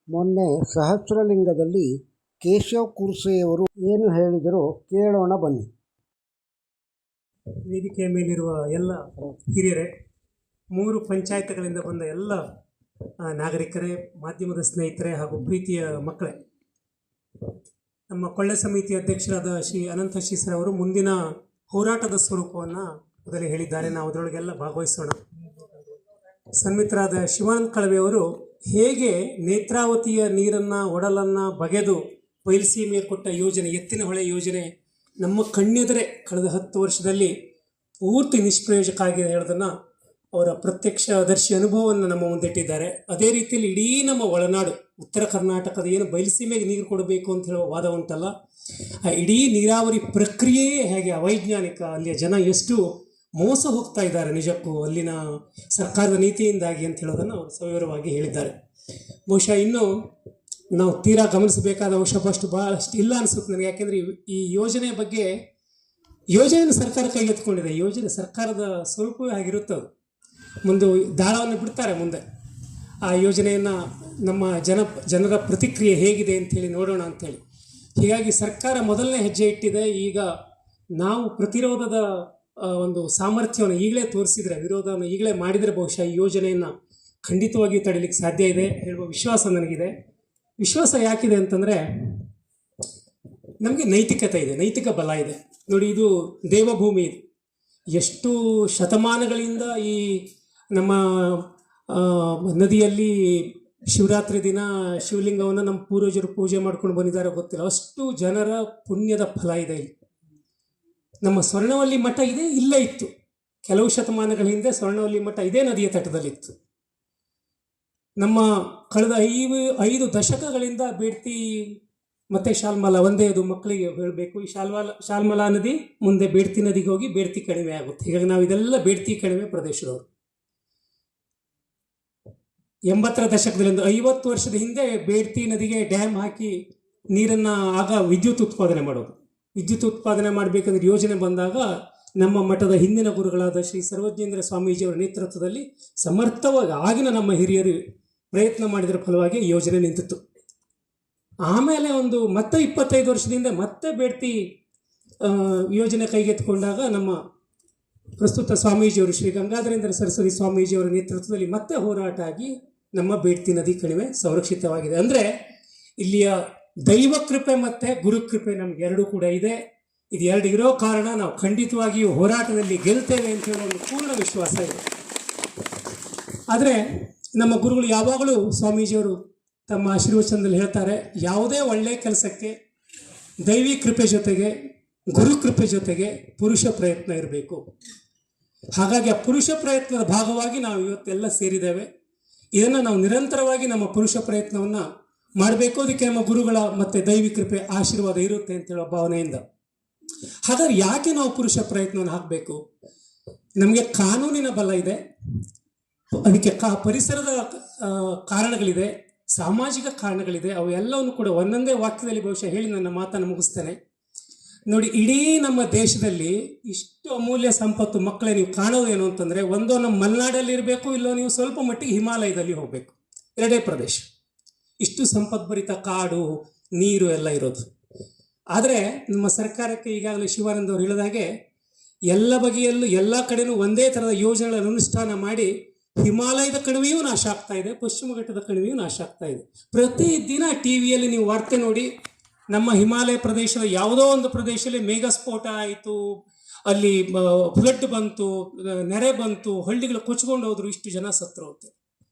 ಮೊನ್ನೆ ಸಹಸ್ರಲಿಂಗದಲ್ಲಿ ಕೇಶವ್ ಕುರ್ಸೆಯವರು ಏನು ಹೇಳಿದರೋ ಕೇಳೋಣ ಬನ್ನಿ. ವೇದಿಕೆಯ ಮೇಲಿರುವ ಎಲ್ಲ ಹಿರಿಯರೇ, 3 ಪಂಚಾಯತ್ಗಳಿಂದ ಬಂದ ಎಲ್ಲ ನಾಗರಿಕರೇ, ಮಾಧ್ಯಮದ ಸ್ನೇಹಿತರೇ ಹಾಗೂ ಪ್ರೀತಿಯ ಮಕ್ಕಳೇ, ನಮ್ಮ ಕೊಳ್ಳೆ ಸಮಿತಿ ಅಧ್ಯಕ್ಷರಾದ ಶ್ರೀ ಅನಂತ ಶ್ರೀಸರ್ ಅವರು ಮುಂದಿನ ಹೋರಾಟದ ಸ್ವರೂಪವನ್ನು ಮೊದಲೇ ಹೇಳಿದ್ದಾರೆ. ನಾವು ಅದರೊಳಗೆಲ್ಲ ಭಾಗವಹಿಸೋಣ. ಸನ್ಮಿತರಾದ ಶಿವಾನಂದ ಕಳವೆಯವರು ಹೇಗೆ ನೇತ್ರಾವತಿಯ ನೀರನ್ನು ಒಡಲನ್ನು ಬಗೆದು ಬಯಲುಸೀಮೆಗೆ ಕೊಟ್ಟ ಯೋಜನೆ, ಎತ್ತಿನ ಹೊಳೆ ಯೋಜನೆ ನಮ್ಮ ಕಣ್ಣೆದುರೇ ಕಳೆದ 10 ವರ್ಷದಲ್ಲಿ ಪೂರ್ತಿ ನಿಷ್ಪ್ರಯೋಜಕ ಆಗಿದೆ ಹೇಳೋದನ್ನು ಅವರ ಪ್ರತ್ಯಕ್ಷದರ್ಶಿ ಅನುಭವವನ್ನು ನಮ್ಮ ಮುಂದಿಟ್ಟಿದ್ದಾರೆ. ಅದೇ ರೀತಿಯಲ್ಲಿ ಇಡೀ ನಮ್ಮ ಒಳನಾಡು ಉತ್ತರ ಕರ್ನಾಟಕದ ಏನು ಬಯಲುಸೀಮೆಗೆ ನೀರು ಕೊಡಬೇಕು ಅಂತ ಹೇಳುವ ವಾದ ಉಂಟಲ್ಲ, ಆ ಇಡೀ ನೀರಾವರಿ ಪ್ರಕ್ರಿಯೆಯೇ ಹೇಗೆ ಅವೈಜ್ಞಾನಿಕ, ಅಲ್ಲಿಯ ಜನ ಎಷ್ಟು ಮೋಸ ಹೋಗ್ತಾ ಇದ್ದಾರೆ ನಿಜಕ್ಕೂ ಅಲ್ಲಿನ ಸರ್ಕಾರದ ನೀತಿಯಿಂದಾಗಿ ಅಂತ ಹೇಳೋದನ್ನು ಅವರು ಸವಿವರವಾಗಿ ಹೇಳಿದ್ದಾರೆ. ಬಹುಶಃ ಇನ್ನೂ ನಾವು ತೀರಾ ಗಮನಿಸಬೇಕಾದ ಅಂಶ ಭಾಳಷ್ಟು ಇಲ್ಲ ಅನಿಸುತ್ತೆ ನನಗೆ. ಯಾಕೆಂದರೆ ಈ ಯೋಜನೆ ಬಗ್ಗೆ ಯೋಜನೆಯನ್ನು ಸರ್ಕಾರ ಕೈಗೆತ್ತಿಕೊಂಡಿದೆ. ಯೋಜನೆ ಸರ್ಕಾರದ ಸ್ವರೂಪವೇ ಆಗಿರುತ್ತದೆ. ಮುಂದೆ ದಾಳವನ್ನು ಬಿಡ್ತಾರೆ ಮುಂದೆ. ಆ ಯೋಜನೆಯನ್ನು ನಮ್ಮ ಜನರ ಪ್ರತಿಕ್ರಿಯೆ ಹೇಗಿದೆ ಅಂಥೇಳಿ ನೋಡೋಣ ಅಂಥೇಳಿ. ಹೀಗಾಗಿ ಸರ್ಕಾರ ಮೊದಲನೇ ಹೆಜ್ಜೆ ಇಟ್ಟಿದೆ. ಈಗ ನಾವು ಪ್ರತಿರೋಧದ ಒಂದು ಸಾಮರ್ಥ್ಯವನ್ನು ಈಗಲೇ ತೋರಿಸಿದರೆ, ವಿರೋಧವನ್ನು ಈಗಲೇ ಮಾಡಿದರೆ ಬಹುಶಃ ಈ ಯೋಜನೆಯನ್ನು ಖಂಡಿತವಾಗಿಯೂ ತಡೀಲಿಕ್ಕೆ ಸಾಧ್ಯ ಇದೆ ಹೇಳುವ ವಿಶ್ವಾಸ ನನಗಿದೆ. ವಿಶ್ವಾಸ ಯಾಕಿದೆ ಅಂತಂದರೆ, ನಮಗೆ ನೈತಿಕತೆ ಇದೆ, ನೈತಿಕ ಬಲ ಇದೆ. ನೋಡಿ, ಇದು ದೇವಭೂಮಿ. ಇದು ಎಷ್ಟು ಶತಮಾನಗಳಿಂದ ಈ ನಮ್ಮ ನದಿಯಲ್ಲಿ ಶಿವರಾತ್ರಿ ದಿನ ಶಿವಲಿಂಗವನ್ನು ನಮ್ಮ ಪೂರ್ವಜರು ಪೂಜೆ ಮಾಡ್ಕೊಂಡು ಬಂದಿದ್ದಾರೆ ಗೊತ್ತಿಲ್ಲ. ಅಷ್ಟು ಜನರ ಪುಣ್ಯದ ಫಲ ಇದೆ ಇಲ್ಲಿ. ನಮ್ಮ ಸ್ವರ್ಣವಲ್ಲಿ ಮಠ ಇದೆ, ಇಲ್ಲೇ ಇತ್ತು. ಕೆಲವು ಶತಮಾನಗಳ ಹಿಂದೆ ಸ್ವರ್ಣವಲ್ಲಿ ಮಠ ಇದೇ ನದಿಯ ತಟದಲ್ಲಿತ್ತು. ನಮ್ಮ ಕಳೆದ 5 ದಶಕಗಳಿಂದ ಬೇಡ್ತಿ ಮತ್ತು ಶಾಲ್ಮಲಾ ಒಂದೇ. ಅದು ಮಕ್ಕಳಿಗೆ ಹೇಳಬೇಕು, ಈ ಶಾಲ್ಮಲಾ ನದಿ ಮುಂದೆ ಬೇಡ್ತಿ ನದಿಗೆ ಹೋಗಿ ಬೇಡ್ತಿ ಕಣಿವೆ ಆಗುತ್ತೆ. ಹೀಗಾಗಿ ನಾವು ಇದೆಲ್ಲ ಬೇಡ್ತಿ ಕಣಿವೆ ಪ್ರದೇಶದವರು. 80ರ ದಶಕದಿಂದ 50 ವರ್ಷದ ಹಿಂದೆ ಬೇಡ್ತಿ ನದಿಗೆ ಡ್ಯಾಮ್ ಹಾಕಿ ನೀರನ್ನು ಆಗ ವಿದ್ಯುತ್ ಉತ್ಪಾದನೆ ಮಾಡೋದು. ವಿದ್ಯುತ್ ಉತ್ಪಾದನೆ ಮಾಡಬೇಕಂದ್ರೆ ಯೋಜನೆ ಬಂದಾಗ ನಮ್ಮ ಮಠದ ಹಿಂದಿನ ಗುರುಗಳಾದ ಶ್ರೀ ಸರ್ವಜ್ಞೇಂದ್ರ ಸ್ವಾಮೀಜಿಯವರ ನೇತೃತ್ವದಲ್ಲಿ ಸಮರ್ಥವಾಗಿ ಆಗಿನ ನಮ್ಮ ಹಿರಿಯರು ಪ್ರಯತ್ನ ಮಾಡಿದರ ಫಲವಾಗಿ ಯೋಜನೆ ನಿಂತಿತ್ತು. ಆಮೇಲೆ ಮತ್ತೆ 25 ವರ್ಷದಿಂದ ಮತ್ತೆ ಬೇಡ್ತಿ ಯೋಜನೆ ಕೈಗೆತ್ತಿಕೊಂಡಾಗ ನಮ್ಮ ಪ್ರಸ್ತುತ ಸ್ವಾಮೀಜಿಯವರು ಶ್ರೀ ಗಂಗಾಧರೇಂದ್ರ ಸರಸ್ವತಿ ಸ್ವಾಮೀಜಿಯವರ ನೇತೃತ್ವದಲ್ಲಿ ಮತ್ತೆ ಹೋರಾಟ ಆಗಿ ನಮ್ಮ ಬೇಡ್ತಿ ನದಿ ಕಣಿವೆ ಸಂರಕ್ಷಿತವಾಗಿದೆ. ಅಂದರೆ ಇಲ್ಲಿಯ ದೈವ ಕೃಪೆ ಮತ್ತು ಗುರುಕೃಪೆ ನಮ್ಗೆ ಎರಡೂ ಕೂಡ ಇದೆ. ಇದು ಎರಡು ಇರೋ ಕಾರಣ ನಾವು ಖಂಡಿತವಾಗಿಯೂ ಹೋರಾಟದಲ್ಲಿ ಗೆಲ್ತೇವೆ ಅಂತ ಹೇಳೋ ಒಂದು ಪೂರ್ಣ ವಿಶ್ವಾಸ ಇದೆ. ಆದರೆ ನಮ್ಮ ಗುರುಗಳು ಯಾವಾಗಲೂ ಸ್ವಾಮೀಜಿಯವರು ತಮ್ಮ ಆಶೀರ್ವಚನದಲ್ಲಿ ಹೇಳ್ತಾರೆ, ಯಾವುದೇ ಒಳ್ಳೆಯ ಕೆಲಸಕ್ಕೆ ದೈವಿ ಕೃಪೆ ಜೊತೆಗೆ ಗುರುಕೃಪೆ ಜೊತೆಗೆ ಪುರುಷ ಪ್ರಯತ್ನ ಇರಬೇಕು. ಹಾಗಾಗಿ ಆ ಪುರುಷ ಪ್ರಯತ್ನದ ಭಾಗವಾಗಿ ನಾವು ಇವತ್ತೆಲ್ಲ ಸೇರಿದ್ದೇವೆ. ಇದನ್ನು ನಾವು ನಿರಂತರವಾಗಿ ನಮ್ಮ ಪುರುಷ ಪ್ರಯತ್ನವನ್ನು ಮಾಡಬೇಕು. ಅದಕ್ಕೆ ನಮ್ಮ ಗುರುಗಳ ಮತ್ತು ದೈವಿ ಕೃಪೆ ಆಶೀರ್ವಾದ ಇರುತ್ತೆ ಅಂತ ಹೇಳೋ ಭಾವನೆಯಿಂದ. ಹಾಗಾದ್ರೆ ಯಾಕೆ ನಾವು ಪುರುಷ ಪ್ರಯತ್ನವನ್ನು ಹಾಕಬೇಕು? ನಮಗೆ ಕಾನೂನಿನ ಬಲ ಇದೆ, ಅದಕ್ಕೆ ಪರಿಸರದ ಕಾರಣಗಳಿದೆ, ಸಾಮಾಜಿಕ ಕಾರಣಗಳಿದೆ. ಅವು ಎಲ್ಲವನ್ನು ಕೂಡ ಒಂದೊಂದೇ ವಾಕ್ಯದಲ್ಲಿ ಬಹುಶಃ ಹೇಳಿ ನನ್ನ ಮಾತನ್ನು ಮುಗಿಸ್ತೇನೆ. ನೋಡಿ, ಇಡೀ ನಮ್ಮ ದೇಶದಲ್ಲಿ ಇಷ್ಟು ಅಮೂಲ್ಯ ಸಂಪತ್ತು ಮಕ್ಕಳೇ ನೀವು ಕಾಣೋದು ಏನು ಅಂತಂದರೆ, ಒಂದೋ ನಮ್ಮ ಮಲೆನಾಡಲ್ಲಿ ಇರಬೇಕು, ಇಲ್ಲೋ ನೀವು ಸ್ವಲ್ಪ ಮಟ್ಟಿಗೆ ಹಿಮಾಲಯದಲ್ಲಿ ಹೋಗಬೇಕು. ಎರಡೇ ಪ್ರದೇಶ. ಇಷ್ಟು ಸಂಪದ್ಭರಿತ ಕಾಡು, ನೀರು ಎಲ್ಲ ಇರೋದು. ಆದರೆ ನಮ್ಮ ಸರ್ಕಾರಕ್ಕೆ ಈಗಾಗಲೇ ಶಿವಾನಂದ ಅವರು ಹೇಳಿದಾಗೆ ಎಲ್ಲ ಬಗೆಯಲ್ಲೂ ಎಲ್ಲ ಕಡೆಯೂ ಒಂದೇ ಥರದ ಯೋಜನೆಗಳನ್ನು ಅನುಷ್ಠಾನ ಮಾಡಿ ಹಿಮಾಲಯದ ಕಣಿವೆಯೂ ನಾಶ ಆಗ್ತಾ ಇದೆ, ಪಶ್ಚಿಮ ಘಟ್ಟದ ಕಣಿವೆಯೂ ನಾಶ ಆಗ್ತಾ ಇದೆ. ಪ್ರತಿದಿನ ಟಿ ವಿಯಲ್ಲಿ ನೀವು ವಾರ್ತೆ ನೋಡಿ, ನಮ್ಮ ಹಿಮಾಲಯ ಪ್ರದೇಶದ ಯಾವುದೋ ಒಂದು ಪ್ರದೇಶದಲ್ಲಿ ಮೇಘಸ್ಫೋಟ ಆಯಿತು, ಅಲ್ಲಿ ಫ್ಲಡ್ ಬಂತು, ನೆರೆ ಬಂತು, ಹಳ್ಳಿಗಳು ಕೊಚ್ಕೊಂಡು ಹೋದ್ರು, ಇಷ್ಟು ಜನ ಸತ್ತರು ಅಂತ.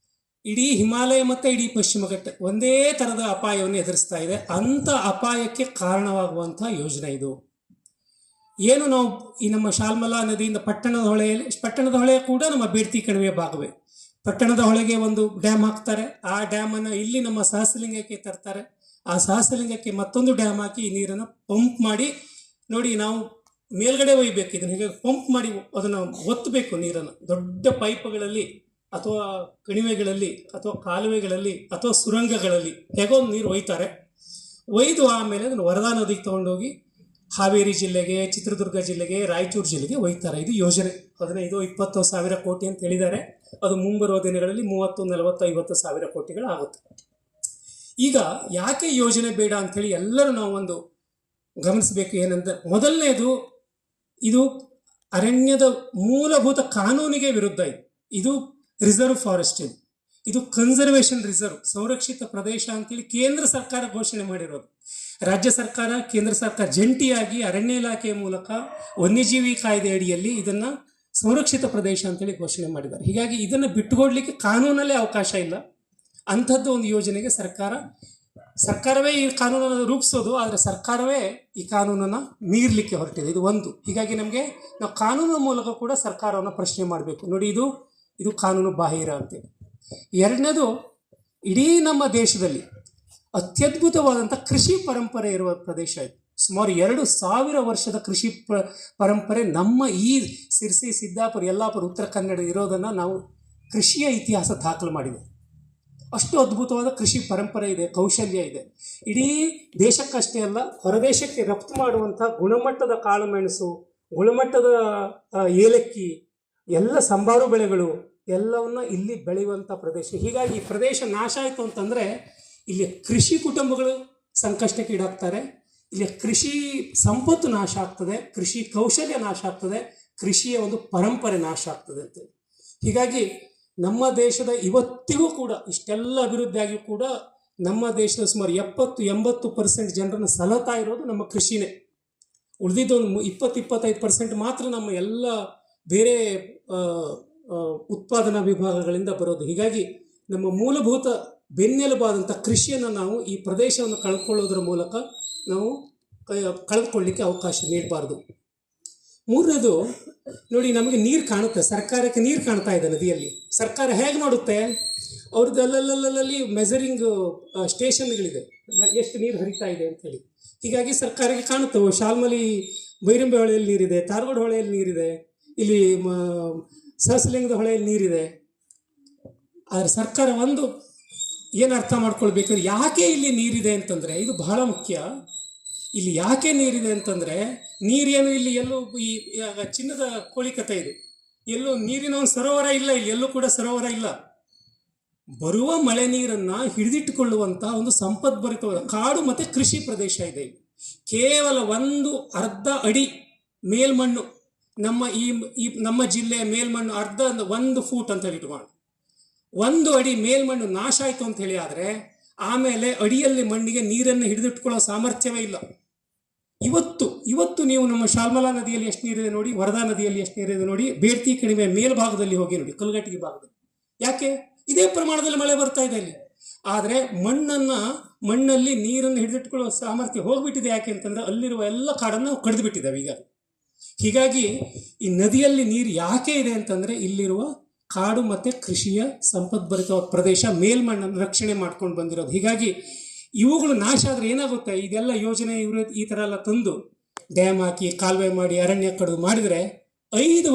ಇಡೀ ಹಿಮಾಲಯ ಮತ್ತು ಇಡೀ ಪಶ್ಚಿಮ ಘಟ್ಟ ಒಂದೇ ಥರದ ಅಪಾಯವನ್ನು ಎದುರಿಸ್ತಾ ಇದೆ. ಅಂಥ ಅಪಾಯಕ್ಕೆ ಕಾರಣವಾಗುವಂಥ ಯೋಜನೆ ಇದು. ಏನು ನಾವು ಈ ನಮ್ಮ ಶಾಲ್ಮಲಾ ನದಿಯಿಂದ ಪಟ್ಟಣದ ಹೊಳೆ ಕೂಡ ನಮ್ಮ ಬೇಡ್ತಿ ಕಣಿವೆಯ ಭಾಗವೇ. ಪಟ್ಟಣದ ಹೊಳೆಗೆ ಒಂದು ಡ್ಯಾಮ್ ಹಾಕ್ತಾರೆ, ಆ ಡ್ಯಾಮನ್ನು ಇಲ್ಲಿ ನಮ್ಮ ಸಹಸ್ರಲಿಂಗಕ್ಕೆ ತರ್ತಾರೆ, ಆ ಸಹಸ್ರಲಿಂಗಕ್ಕೆ ಮತ್ತೊಂದು ಡ್ಯಾಮ್ ಹಾಕಿ ಈ ನೀರನ್ನು ಪಂಪ್ ಮಾಡಿ, ನೋಡಿ ನಾವು ಮೇಲ್ಗಡೆ ಒಯ್ಬೇಕು, ಇದನ್ನು ಹೀಗೆ ಪಂಪ್ ಮಾಡಿ ಅದನ್ನು ಒತ್ತಬೇಕು ನೀರನ್ನು ದೊಡ್ಡ ಪೈಪ್ಗಳಲ್ಲಿ ಅಥವಾ ಕಣಿವೆಗಳಲ್ಲಿ ಅಥವಾ ಕಾಲುವೆಗಳಲ್ಲಿ ಅಥವಾ ಸುರಂಗಗಳಲ್ಲಿ ಹೇಗೋ ನೀರು ಒಯ್ತಾರೆ. ಒಯ್ದು ಆಮೇಲೆ ಅದನ್ನು ವರದಾ ನದಿಗೆ ತೊಗೊಂಡೋಗಿ ಹಾವೇರಿ ಜಿಲ್ಲೆಗೆ, ಚಿತ್ರದುರ್ಗ ಜಿಲ್ಲೆಗೆ, ರಾಯಚೂರು ಜಿಲ್ಲೆಗೆ ಒಯ್ತಾರೆ. ಇದು ಯೋಜನೆ 15-20 ಸಾವಿರ ಕೋಟಿ ಅಂತ ಹೇಳಿದ್ದಾರೆ. ಅದು ಮುಂಬರುವ ದಿನಗಳಲ್ಲಿ 30, 40, 50 ಸಾವಿರ ಕೋಟಿಗಳಾಗುತ್ತೆ. ಈಗ ಯಾಕೆ ಯೋಜನೆ ಬೇಡ ಅಂಥೇಳಿ ಎಲ್ಲರೂ ನಾವು ಒಂದು ಗಮನಿಸಬೇಕು. ಏನಂತ, ಮೊದಲನೇದು, ಇದು ಅರಣ್ಯದ ಮೂಲಭೂತ ಕಾನೂನಿಗೆ ವಿರುದ್ಧ ಇದೆ. ಇದು ರಿಸರ್ವ್ ಫಾರೆಸ್ಟ್, ಇದು ಕನ್ಸರ್ವೇಷನ್ ರಿಸರ್ವ್, ಸಂರಕ್ಷಿತ ಪ್ರದೇಶ ಅಂತೇಳಿ ಕೇಂದ್ರ ಸರ್ಕಾರ ಘೋಷಣೆ ಮಾಡಿರೋದು. ರಾಜ್ಯ ಸರ್ಕಾರ, ಕೇಂದ್ರ ಸರ್ಕಾರ ಜಂಟಿಯಾಗಿ ಅರಣ್ಯ ಇಲಾಖೆಯ ಮೂಲಕ ವನ್ಯಜೀವಿ ಕಾಯ್ದೆ ಅಡಿಯಲ್ಲಿ ಇದನ್ನ ಸಂರಕ್ಷಿತ ಪ್ರದೇಶ ಅಂತೇಳಿ ಘೋಷಣೆ ಮಾಡಿದ್ದಾರೆ. ಹೀಗಾಗಿ ಇದನ್ನು ಬಿಟ್ಟುಕೊಡ್ಲಿಕ್ಕೆ ಕಾನೂನಲ್ಲೇ ಅವಕಾಶ ಇಲ್ಲ. ಅಂಥದ್ದು ಒಂದು ಯೋಜನೆಗೆ ಸರ್ಕಾರವೇ ಈ ಕಾನೂನನ್ನು ರೂಪಿಸೋದು, ಆದರೆ ಸರ್ಕಾರವೇ ಈ ಕಾನೂನನ್ನು ಮೀರಲಿಕ್ಕೆ ಹೊರಟಿದೆ. ಇದು ಒಂದು. ಹೀಗಾಗಿ ನಾವು ಕಾನೂನಿನ ಮೂಲಕ ಕೂಡ ಸರ್ಕಾರವನ್ನು ಪ್ರಶ್ನೆ ಮಾಡಬೇಕು. ನೋಡಿ, ಇದು ಕಾನೂನು ಬಾಹಿರ ಅಂತೇಳಿ. ಎರಡನೇದು, ಇಡೀ ನಮ್ಮ ದೇಶದಲ್ಲಿ ಅತ್ಯದ್ಭುತವಾದಂಥ ಕೃಷಿ ಪರಂಪರೆ ಇರುವ ಪ್ರದೇಶ ಇದು. ಸುಮಾರು 2000 ವರ್ಷದ ಕೃಷಿ ಪರಂಪರೆ ನಮ್ಮ ಈ ಸಿರ್ಸಿ, ಸಿದ್ದಾಪುರ, ಯಲ್ಲಾಪುರ, ಉತ್ತರ ಕನ್ನಡ ಇರೋದನ್ನು ನಾವು ಕೃಷಿಯ ಇತಿಹಾಸ ದಾಖಲು ಮಾಡಿದೆ. ಅಷ್ಟು ಅದ್ಭುತವಾದ ಕೃಷಿ ಪರಂಪರೆ ಇದೆ, ಕೌಶಲ್ಯ ಇದೆ. ಇಡೀ ದೇಶಕ್ಕಷ್ಟೇ ಅಲ್ಲ, ಹೊರದೇಶಕ್ಕೆ ರಫ್ತು ಮಾಡುವಂಥ ಗುಣಮಟ್ಟದ ಕಾಳುಮೆಣಸು, ಗುಣಮಟ್ಟದ ಏಲಕ್ಕಿ, ಎಲ್ಲ ಸಂಬಾರು ಬೆಳೆಗಳು ಎಲ್ಲವನ್ನ ಇಲ್ಲಿ ಬೆಳೆಯುವಂಥ ಪ್ರದೇಶ. ಹೀಗಾಗಿ ಈ ಪ್ರದೇಶ ನಾಶ ಆಯಿತು ಅಂತಂದರೆ ಇಲ್ಲಿ ಕೃಷಿ ಕುಟುಂಬಗಳು ಸಂಕಷ್ಟಕ್ಕೆ ಈಡಾಗ್ತಾರೆ, ಇಲ್ಲಿ ಕೃಷಿ ಸಂಪತ್ತು ನಾಶ ಆಗ್ತದೆ, ಕೃಷಿ ಕೌಶಲ್ಯ ನಾಶ ಆಗ್ತದೆ, ಕೃಷಿಯ ಒಂದು ಪರಂಪರೆ ನಾಶ ಆಗ್ತದೆ ಅಂತೇಳಿ. ಹೀಗಾಗಿ ನಮ್ಮ ದೇಶದ ಇವತ್ತಿಗೂ ಕೂಡ ಇಷ್ಟೆಲ್ಲ ಅಭಿವೃದ್ಧಿ ಆಗಿಯೂ ಕೂಡ ನಮ್ಮ ದೇಶದ ಸುಮಾರು 70-80% ಜನರನ್ನು ಸಲಹತಾ ಇರೋದು ನಮ್ಮ ಕೃಷಿನೇ. ಉಳಿದಿದ್ದೊಂದು 20-25% ಮಾತ್ರ ನಮ್ಮ ಎಲ್ಲ ಬೇರೆ ಉತ್ಪಾದನಾ ವಿಭಾಗಗಳಿಂದ ಬರೋದು. ಹೀಗಾಗಿ ನಮ್ಮ ಮೂಲಭೂತ ಬೆನ್ನೆಲುಬಾದಂಥ ಕೃಷಿಯನ್ನು ನಾವು ಈ ಪ್ರದೇಶವನ್ನು ಕಳ್ಕೊಳ್ಳೋದ್ರ ಮೂಲಕ ನಾವು ಕಳೆದುಕೊಳ್ಳಿಕ್ಕೆ ಅವಕಾಶ ನೀಡಬಾರ್ದು. ಮೂರನೇದು, ನೋಡಿ, ನಮಗೆ ನೀರು ಕಾಣುತ್ತೆ, ಸರ್ಕಾರಕ್ಕೆ ನೀರು ಕಾಣ್ತಾ ಇದೆ ನದಿಯಲ್ಲಿ. ಸರ್ಕಾರ ಹೇಗೆ ನೋಡುತ್ತೆ? ಅವ್ರದ್ದು ಅಲ್ಲಲ್ಲಿ ಮೆಜರಿಂಗ್ ಸ್ಟೇಷನ್ಗಳಿದೆ, ಎಷ್ಟು ನೀರು ಹರಿತಾ ಇದೆ ಅಂಥೇಳಿ. ಹೀಗಾಗಿ ಸರ್ಕಾರಕ್ಕೆ ಕಾಣುತ್ತೆ, ಶಾಲ್ಮಲಿ ಬೈರಂಬೆ ಹೊಳೆಯಲ್ಲಿ ನೀರಿದೆ, ಧಾರವಾಡ ಹೊಳೆಯಲ್ಲಿ ನೀರಿದೆ, ಇಲ್ಲಿ ಸಹಸ್ರಲಿಂಗದ ಹೊಳೆಯಲ್ಲಿ ನೀರಿದೆ. ಆದರೆ ಸರ್ಕಾರ ಒಂದು ಏನು ಅರ್ಥ ಮಾಡ್ಕೊಳ್ಬೇಕಾದ್ರೆ, ಯಾಕೆ ಇಲ್ಲಿ ನೀರಿದೆ ಅಂತಂದರೆ ಇದು ಬಹಳ ಮುಖ್ಯ. ಇಲ್ಲಿ ಯಾಕೆ ನೀರಿದೆ ಅಂತಂದರೆ, ನೀರೇನು ಇಲ್ಲಿ ಎಲ್ಲೂ ಈ ಚಿನ್ನದ ಕೋಳಿ ಕಥೆ ಇದು, ಎಲ್ಲೂ ನೀರಿನ ಒಂದು ಸರೋವರ ಇಲ್ಲ, ಇಲ್ಲಿ ಎಲ್ಲೂ ಕೂಡ ಸರೋವರ ಇಲ್ಲ. ಬರುವ ಮಳೆ ನೀರನ್ನು ಹಿಡಿದಿಟ್ಟುಕೊಳ್ಳುವಂಥ ಒಂದು ಸಂಪದ್ಭರಿತವಾದ ಕಾಡು ಮತ್ತು ಕೃಷಿ ಪ್ರದೇಶ ಇದೆ. ಕೇವಲ ಅರ್ಧ ಅಡಿ ಮೇಲ್ಮಣ್ಣು, ನಮ್ಮ ಜಿಲ್ಲೆಯ ಮೇಲ್ಮಣ್ಣು ಅರ್ಧ 1 ಫೂಟ್ ಅಂತ ಇಟ್ಕೊಂಡು 1 ಅಡಿ ಮೇಲ್ಮಣ್ಣು ನಾಶ ಆಯಿತು ಅಂತ ಹೇಳಿ ಆದರೆ ಆಮೇಲೆ ಅಡಿಯಲ್ಲಿ ಮಣ್ಣಿಗೆ ನೀರನ್ನು ಹಿಡಿದಿಟ್ಕೊಳ್ಳೋ ಸಾಮರ್ಥ್ಯವೇ ಇಲ್ಲ. ಇವತ್ತು ನೀವು ನಮ್ಮ ಶಾಲ್ಮಲಾ ನದಿಯಲ್ಲಿ ಎಷ್ಟು ನೀರಿದೆ ನೋಡಿ, ವರದಾ ನದಿಯಲ್ಲಿ ಎಷ್ಟು ನೀರಿದೆ ನೋಡಿ, ಬೇಡ್ತಿ ಕಣಿವೆ ಮೇಲ್ಭಾಗದಲ್ಲಿ ಹೋಗಿ ನೋಡಿ, ಕಲ್ಗಟ್ಟಿಗೆ ಭಾಗದಲ್ಲಿ. ಯಾಕೆ? ಇದೇ ಪ್ರಮಾಣದಲ್ಲಿ ಮಳೆ ಬರ್ತಾ ಇದೆ ಇಲ್ಲಿ. ಆದರೆ ಮಣ್ಣಲ್ಲಿ ನೀರನ್ನು ಹಿಡಿದಿಟ್ಕೊಳ್ಳೋ ಸಾಮರ್ಥ್ಯ ಹೋಗ್ಬಿಟ್ಟಿದೆ. ಯಾಕೆ ಅಂತಂದ್ರೆ ಅಲ್ಲಿರುವ ಎಲ್ಲ ಕಾಡನ್ನು ಕಡಿದು ಬಿಟ್ಟಿದ್ದಾವೆ ಈಗ. ಹೀಗಾಗಿ ಈ ನದಿಯಲ್ಲಿ ನೀರು ಯಾಕೆ ಇದೆ ಅಂತಂದರೆ ಇಲ್ಲಿರುವ ಕಾಡು ಮತ್ತು ಕೃಷಿಯ ಸಂಪದ್ಭರಿತ ಪ್ರದೇಶ ಮೇಲ್ಮಣ್ಣನ್ನು ರಕ್ಷಣೆ ಮಾಡ್ಕೊಂಡು ಬಂದಿರೋದು. ಹೀಗಾಗಿ ಇವುಗಳು ನಾಶ ಆದರೆ ಏನಾಗುತ್ತೆ? ಇದೆಲ್ಲ ಯೋಜನೆ ಈ ಥರ ಎಲ್ಲ ತಂದು ಡ್ಯಾಮ್ ಹಾಕಿ ಕಾಲುವೆ ಮಾಡಿ ಅರಣ್ಯ ಕಡಿದು ಮಾಡಿದರೆ 5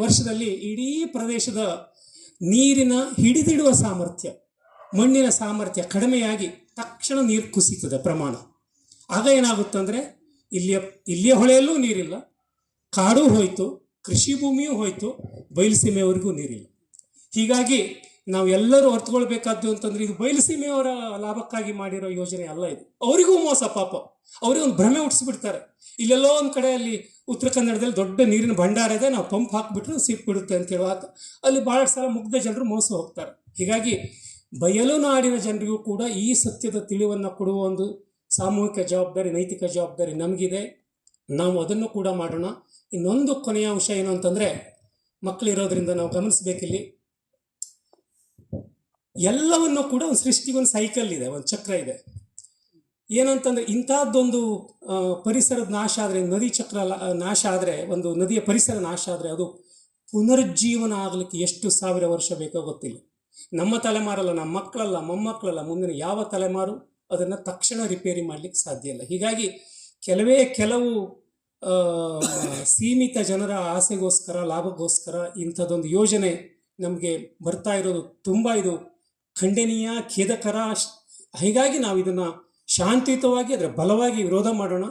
ವರ್ಷದಲ್ಲಿ ಇಡೀ ಪ್ರದೇಶದ ನೀರಿನ ಹಿಡಿದಿಡುವ ಸಾಮರ್ಥ್ಯ, ಮಣ್ಣಿನ ಸಾಮರ್ಥ್ಯ ಕಡಿಮೆಯಾಗಿ ತಕ್ಷಣ ನೀರು ಕುಸಿತದೆ ಪ್ರಮಾಣ. ಆಗ ಏನಾಗುತ್ತಂದರೆ ಇಲ್ಲಿಯ ಹೊಳೆಯಲ್ಲೂ ನೀರಿಲ್ಲ, ಕಾಡು ಹೋಯಿತು, ಕೃಷಿ ಭೂಮಿಯೂ ಹೋಯಿತು, ಬಯಲುಸೀಮೆಯವರೆಗೂ ನೀರಿಲ್ಲ. ಹೀಗಾಗಿ ನಾವು ಎಲ್ಲರೂ ಅರ್ಥಕೊಳ್ಬೇಕಾದ್ದು ಅಂತಂದ್ರೆ ಇದು ಬಯಲುಸೀಮೆಯವರ ಲಾಭಕ್ಕಾಗಿ ಮಾಡಿರೋ ಯೋಜನೆ ಅಲ್ಲ ಇದು. ಅವರಿಗೂ ಮೋಸ ಪಾಪ. ಅವರಿಗೆ ಒಂದು ಭ್ರಮೆ ಹುಟ್ಟಿಸ್ಬಿಡ್ತಾರೆ. ಇಲ್ಲೆಲ್ಲೋ ಒಂದು ಕಡೆ ಅಲ್ಲಿ ಉತ್ತರ ಕನ್ನಡದಲ್ಲಿ ದೊಡ್ಡ ನೀರಿನ ಭಂಡಾರ ಇದೆ, ನಾವು ಪಂಪ್ ಹಾಕಿಬಿಟ್ರೆ ಸಿಕ್ಬಿಡುತ್ತೆ ಅಂತ ಹೇಳುವಾಗ ಅಲ್ಲಿ ಭಾಳಷ್ಟು ಸಲ ಮುಗ್ಧ ಜನರು ಮೋಸ ಹೋಗ್ತಾರೆ. ಹೀಗಾಗಿ ಬಯಲು ನಾಡಿನ ಜನರಿಗೂ ಕೂಡ ಈ ಸತ್ಯದ ತಿಳಿವನ್ನು ಕೊಡುವ ಒಂದು ಸಾಮೂಹಿಕ ಜವಾಬ್ದಾರಿ, ನೈತಿಕ ಜವಾಬ್ದಾರಿ ನಮಗಿದೆ. ನಾವು ಅದನ್ನು ಕೂಡ ಮಾಡೋಣ. ಇನ್ನೊಂದು ಕೊನೆಯ ಅಂಶ ಏನು ಅಂತಂದರೆ, ಮಕ್ಕಳಿರೋದ್ರಿಂದ ನಾವು ಗಮನಿಸಬೇಕಿಲ್ಲಿ ಎಲ್ಲವನ್ನು ಕೂಡ ಒಂದು ಸೃಷ್ಟಿಗೊಂದು ಸೈಕಲ್ ಇದೆ, ಒಂದು ಚಕ್ರ ಇದೆ. ಏನಂತಂದರೆ ಇಂಥದ್ದೊಂದು ಪರಿಸರದ ನಾಶ ಆದರೆ, ನದಿ ಚಕ್ರ ನಾಶ ಆದರೆ, ಒಂದು ನದಿಯ ಪರಿಸರ ನಾಶ ಆದರೆ ಅದು ಪುನರುಜ್ಜೀವನ ಆಗಲಿಕ್ಕೆ ಎಷ್ಟು 1000 ವರ್ಷ ಬೇಕೋ ಗೊತ್ತಿಲ್ಲ. ನಮ್ಮ ತಲೆಮಾರಲ್ಲ, ನಮ್ಮ ಮಕ್ಕಳಲ್ಲ, ಮೊಮ್ಮಕ್ಕಳಲ್ಲ, ಮುಂದಿನ ಯಾವ ತಲೆಮಾರು ಅದನ್ನು ತಕ್ಷಣ ರಿಪೇರಿ ಮಾಡಲಿಕ್ಕೆ ಸಾಧ್ಯ ಇಲ್ಲ. ಹೀಗಾಗಿ ಕೆಲವು ಸೀಮಿತ ಜನರ ಆಸೆಗೋಸ್ಕರ, ಲಾಭಕ್ಕೋಸ್ಕರ ಇಂಥದ್ದೊಂದು ಯೋಜನೆ ನಮಗೆ ಬರ್ತಾ ಇರೋದು ತುಂಬ ಇದು ಖಂಡನೀಯ, ಖೇದಕರ. ಹೀಗಾಗಿ ನಾವು ಇದನ್ನು ಶಾಂತಿಯುತವಾಗಿ ಅದರ ಬಲವಾಗಿ ವಿರೋಧ ಮಾಡೋಣ.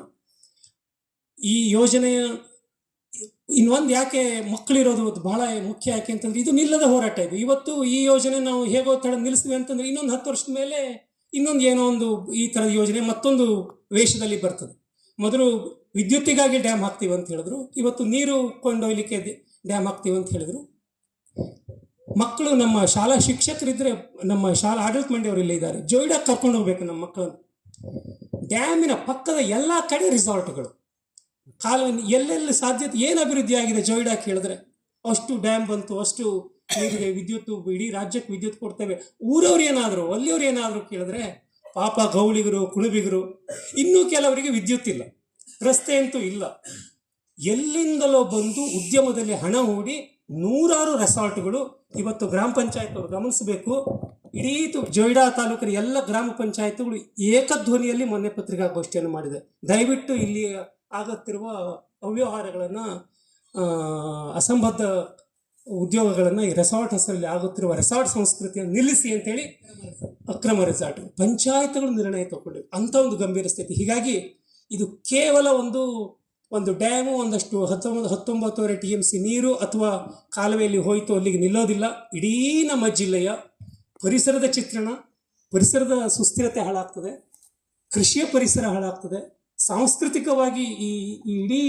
ಈ ಯೋಜನೆಯ ಇನ್ನೊಂದು ಯಾಕೆ ಮಕ್ಕಳಿರೋದು ಬಹಳ ಮುಖ್ಯ ಯಾಕೆ ಅಂತಂದ್ರೆ ಇದು ನಿಲ್ಲದ ಹೋರಾಟ ಇದು. ಇವತ್ತು ಈ ಯೋಜನೆ ನಾವು ಹೇಗೋ ತಡ ನಿಲ್ಲಿಸ್ತೀವಿ ಅಂತಂದ್ರೆ ಇನ್ನೊಂದು 10 ವರ್ಷದ ಮೇಲೆ ಇನ್ನೊಂದು ಏನೋ ಒಂದು ಈ ಥರದ ಯೋಜನೆ ಮತ್ತೊಂದು ವೇಷದಲ್ಲಿ ಬರ್ತದೆ. ಮೊದಲು ವಿದ್ಯುತ್ತಿಗಾಗಿ ಡ್ಯಾಮ್ ಹಾಕ್ತೀವಿ ಅಂತ ಹೇಳಿದ್ರು, ಇವತ್ತು ನೀರು ಕೊಂಡೊಯ್ಲಿಕ್ಕೆ ಡ್ಯಾಮ್ ಹಾಕ್ತೀವಿ ಅಂತ ಹೇಳಿದ್ರು. ಮಕ್ಕಳು ನಮ್ಮ ಶಾಲಾ ಶಿಕ್ಷಕರಿದ್ದರೆ, ನಮ್ಮ ಶಾಲಾ ಆಡಳಿತ ಮಂಡಳಿಯವರು ಇಲ್ಲೇ ಇದ್ದಾರೆ, ಜೋಯಿಡಾಕ್ಕೆ ಕರ್ಕೊಂಡು ಹೋಗ್ಬೇಕು ನಮ್ಮ ಮಕ್ಕಳನ್ನು. ಡ್ಯಾಮಿನ ಪಕ್ಕದ ಎಲ್ಲ ಕಡೆ ರಿಸಾರ್ಟ್ಗಳು, ಕಾಲುವೆ ಎಲ್ಲೆಲ್ಲಿ ಸಾಧ್ಯತೆ ಏನು ಅಭಿವೃದ್ಧಿ ಆಗಿದೆ ಜೋಯಿಡಾಕ್ಕೆ ಹೇಳಿದ್ರೆ. ಅಷ್ಟು ಡ್ಯಾಮ್ ಬಂತು, ಅಷ್ಟು ನೀರಿಗೆ ವಿದ್ಯುತ್, ಇಡೀ ರಾಜ್ಯಕ್ಕೆ ವಿದ್ಯುತ್ ಕೊಡ್ತೇವೆ. ಊರವ್ರು ಏನಾದರೂ ಅಲ್ಲಿಯವ್ರು ಏನಾದರೂ ಕೇಳಿದ್ರೆ ಪಾಪ ಗೌಳಿಗರು ಕುಳುಬಿಗರು, ಇನ್ನೂ ಕೆಲವರಿಗೆ ವಿದ್ಯುತ್ ಇಲ್ಲ, ರಸ್ತೆ ಅಂತೂ ಇಲ್ಲ. ಎಲ್ಲಿಂದಲೋ ಬಂದು ಉದ್ಯಮದಲ್ಲಿ ಹಣ ಹೂಡಿ ನೂರಾರು ರೆಸಾರ್ಟ್ಗಳು ಇವತ್ತು ಗ್ರಾಮ ಪಂಚಾಯತ್ ಅವರು ಗಮನಿಸಬೇಕು. ಇಡೀ ಜೋಯಿಡಾ ತಾಲೂಕಿನ ಎಲ್ಲ ಗ್ರಾಮ ಪಂಚಾಯತ್ಗಳು ಏಕಧ್ವನಿಯಲ್ಲಿ ಮೊನ್ನೆ ಪತ್ರಿಕಾಗೋಷ್ಠಿಯನ್ನು ಮಾಡಿದೆ. ದಯವಿಟ್ಟು ಇಲ್ಲಿ ಆಗುತ್ತಿರುವ ಅವ್ಯವಹಾರಗಳನ್ನು, ಅಸಂಬದ್ಧ ಉದ್ಯೋಗಗಳನ್ನು, ಈ ರೆಸಾರ್ಟ್ ಹೆಸರಲ್ಲಿ ಆಗುತ್ತಿರುವ ರೆಸಾರ್ಟ್ ಸಂಸ್ಕೃತಿಯನ್ನು ನಿಲ್ಲಿಸಿ ಅಂತೇಳಿ ಅಕ್ರಮ ರೆಸಾರ್ಟ್ ಪಂಚಾಯತ್ಗಳು ನಿರ್ಣಯ ತಗೊಂಡಿವೆ. ಅಂಥ ಒಂದು ಗಂಭೀರ ಸ್ಥಿತಿ. ಹೀಗಾಗಿ ಇದು ಕೇವಲ ಒಂದು ಡ್ಯಾಮು, ಒಂದಷ್ಟು 19 TMC ನೀರು ಅಥವಾ ಕಾಲುವೆಯಲ್ಲಿ ಹೋಯಿತು ಅಲ್ಲಿಗೆ ನಿಲ್ಲೋದಿಲ್ಲ. ಇಡೀ ನಮ್ಮ ಜಿಲ್ಲೆಯ ಪರಿಸರದ ಚಿತ್ರಣ, ಪರಿಸರದ ಸುಸ್ಥಿರತೆ ಹಾಳಾಗ್ತದೆ, ಕೃಷಿಯ ಪರಿಸರ ಹಾಳಾಗ್ತದೆ, ಸಾಂಸ್ಕೃತಿಕವಾಗಿ ಈ ಇಡೀ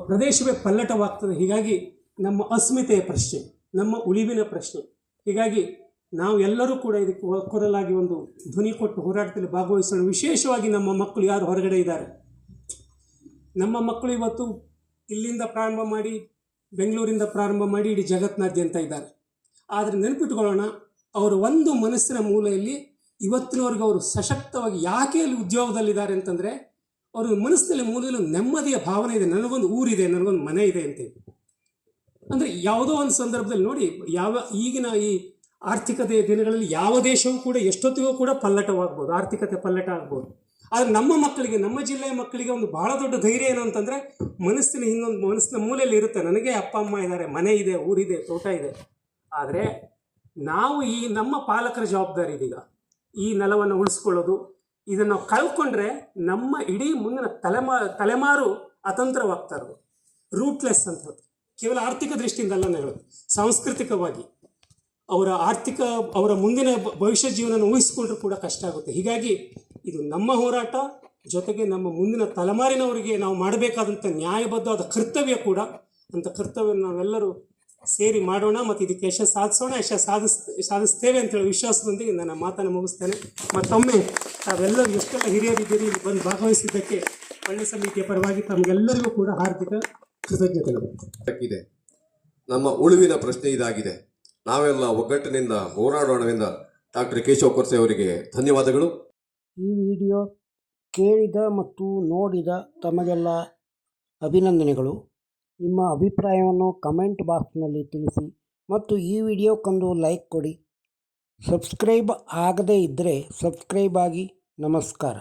ಪ್ರದೇಶವೇ ಪಲ್ಲಟವಾಗ್ತದೆ. ಹೀಗಾಗಿ ನಮ್ಮ ಅಸ್ಮಿತೆಯ ಪ್ರಶ್ನೆ, ನಮ್ಮ ಉಳಿವಿನ ಪ್ರಶ್ನೆ. ಹೀಗಾಗಿ ನಾವು ಎಲ್ಲರೂ ಕೂಡ ಇದಕ್ಕೆ ಕೊರಲಾಗಿ ಒಂದು ಧ್ವನಿ ಕೊಟ್ಟು ಹೋರಾಟದಲ್ಲಿ ಭಾಗವಹಿಸೋಣ. ವಿಶೇಷವಾಗಿ ನಮ್ಮ ಮಕ್ಕಳು ಯಾರು ಹೊರಗಡೆ ಇದ್ದಾರೆ, ನಮ್ಮ ಮಕ್ಕಳು ಇವತ್ತು ಇಲ್ಲಿಂದ ಪ್ರಾರಂಭ ಮಾಡಿ, ಬೆಂಗಳೂರಿಂದ ಪ್ರಾರಂಭ ಮಾಡಿ ಇಡೀ ಜಗತ್ತಿನಾದ್ಯಂತ ಇದ್ದಾರೆ. ಆದರೆ ನೆನಪಿಟ್ಕೊಳ್ಳೋಣ, ಅವರು ಒಂದು ಮನಸ್ಸಿನ ಮೂಲೆಯಲ್ಲಿ ಇವತ್ತಿನವರೆಗೂ ಅವರು ಸಶಕ್ತವಾಗಿ ಯಾಕೆ ಅಲ್ಲಿ ಉದ್ಯೋಗದಲ್ಲಿದ್ದಾರೆ ಅಂತಂದರೆ, ಅವ್ರ ಮನಸ್ಸಿನಲ್ಲಿ ಮೂಲೆಯಲ್ಲಿ ನೆಮ್ಮದಿಯ ಭಾವನೆ ಇದೆ. ನನಗೊಂದು ಊರಿದೆ, ನನಗೊಂದು ಮನೆ ಇದೆ ಅಂತೇಳಿ. ಅಂದರೆ ಯಾವುದೋ ಒಂದು ಸಂದರ್ಭದಲ್ಲಿ ನೋಡಿ, ಈಗಿನ ಈ ಆರ್ಥಿಕತೆಯ ದಿನಗಳಲ್ಲಿ ಯಾವ ದೇಶವೂ ಕೂಡ ಎಷ್ಟೊತ್ತಿಗೂ ಕೂಡ ಪಲ್ಲಟವಾಗ್ಬೋದು, ಆರ್ಥಿಕತೆ ಪಲ್ಲಟ ಆಗ್ಬೋದು. ಆದರೆ ನಮ್ಮ ಮಕ್ಕಳಿಗೆ, ನಮ್ಮ ಜಿಲ್ಲೆಯ ಮಕ್ಕಳಿಗೆ ಒಂದು ಬಹಳ ದೊಡ್ಡ ಧೈರ್ಯ ಏನು ಅಂತಂದರೆ, ಮನಸ್ಸಿನ ಮೂಲೆಯಲ್ಲಿ ಇರುತ್ತೆ, ನನಗೆ ಅಪ್ಪ ಅಮ್ಮ ಇದ್ದಾರೆ, ಮನೆ ಇದೆ, ಊರಿದೆ, ತೋಟ ಇದೆ. ಆದರೆ ನಾವು ಈ ನಮ್ಮ ಪಾಲಕರ ಜವಾಬ್ದಾರಿ ಇದೀಗ ಈ ನೆಲವನ್ನು ಉಳಿಸ್ಕೊಳ್ಳೋದು. ಇದನ್ನು ಕಳ್ಕೊಂಡ್ರೆ ನಮ್ಮ ಇಡೀ ಮುಂದಿನ ತಲೆಮಾರು ಅತಂತ್ರವಾಗ್ತಾ ಇರೋದು, ರೂಟ್ಲೆಸ್ ಅಂತ ಹೇಳೋದು. ಕೇವಲ ಆರ್ಥಿಕ ದೃಷ್ಟಿಯಿಂದ ಅಲ್ಲ ಹೇಳೋದು, ಸಾಂಸ್ಕೃತಿಕವಾಗಿ ಅವರ ಮುಂದಿನ ಭವಿಷ್ಯ ಜೀವನ ಊಹಿಸ್ಕೊಂಡ್ರೂ ಕೂಡ ಕಷ್ಟ ಆಗುತ್ತೆ. ಹೀಗಾಗಿ ಇದು ನಮ್ಮ ಹೋರಾಟ, ಜೊತೆಗೆ ನಮ್ಮ ಮುಂದಿನ ತಲೆಮಾರಿನವರಿಗೆ ನಾವು ಮಾಡಬೇಕಾದಂಥ ನ್ಯಾಯಬದ್ಧವಾದ ಕರ್ತವ್ಯ ಕೂಡ. ಅಂಥ ಕರ್ತವ್ಯವನ್ನು ನಾವೆಲ್ಲರೂ ಸೇರಿ ಮಾಡೋಣ ಮತ್ತು ಇದಕ್ಕೆ ಯಶಸ್ಸು ಸಾಧಿಸೋಣ, ಸಾಧಿಸ್ತೇವೆ ಅಂತೇಳಿ ವಿಶ್ವಾಸದೊಂದಿಗೆ ನನ್ನ ಮಾತನ್ನು ಮುಗಿಸ್ತೇನೆ. ಮತ್ತೊಮ್ಮೆ ತಾವೆಲ್ಲರೂ ಎಷ್ಟೆಲ್ಲ ಹಿರಿಯರಿದ್ದೀರಿ ಇಲ್ಲಿ ಬಂದು ಭಾಗವಹಿಸಿದ್ದಕ್ಕೆ ಒಳ್ಳೆ ಸಮಿತಿಯ ಪರವಾಗಿ ತಮಗೆಲ್ಲರಿಗೂ ಕೂಡ ಹಾರ್ದಿಕ ಕೃತಜ್ಞತೆಗಳು. ನಮ್ಮ ಉಳಿವಿನ ಪ್ರಶ್ನೆ ಇದಾಗಿದೆ. ನಾವೆಲ್ಲ ಒಗ್ಗಟ್ಟಿನಿಂದ ಹೋರಾಡೋಣವೆಂದ ಡಾಕ್ಟರ್ ಕೇಶವ ಕೊರ್ಸೆ ಅವರಿಗೆ ಧನ್ಯವಾದಗಳು. ಈ ವಿಡಿಯೋ ಕೇಳಿದ ಮತ್ತು ನೋಡಿದ ತಮಗೆಲ್ಲ ಅಭಿನಂದನೆಗಳು. ನಿಮ್ಮ ಅಭಿಪ್ರಾಯವನ್ನು ಕಮೆಂಟ್ ಬಾಕ್ಸ್ನಲ್ಲಿ ತಿಳಿಸಿ ಮತ್ತು ಈ ವಿಡಿಯೋಕ್ಕೊಂದು ಲೈಕ್ ಕೊಡಿ. ಸಬ್ಸ್ಕ್ರೈಬ್ ಆಗದೇ ಇದ್ದರೆ ಸಬ್ಸ್ಕ್ರೈಬ್ ಆಗಿ. ನಮಸ್ಕಾರ.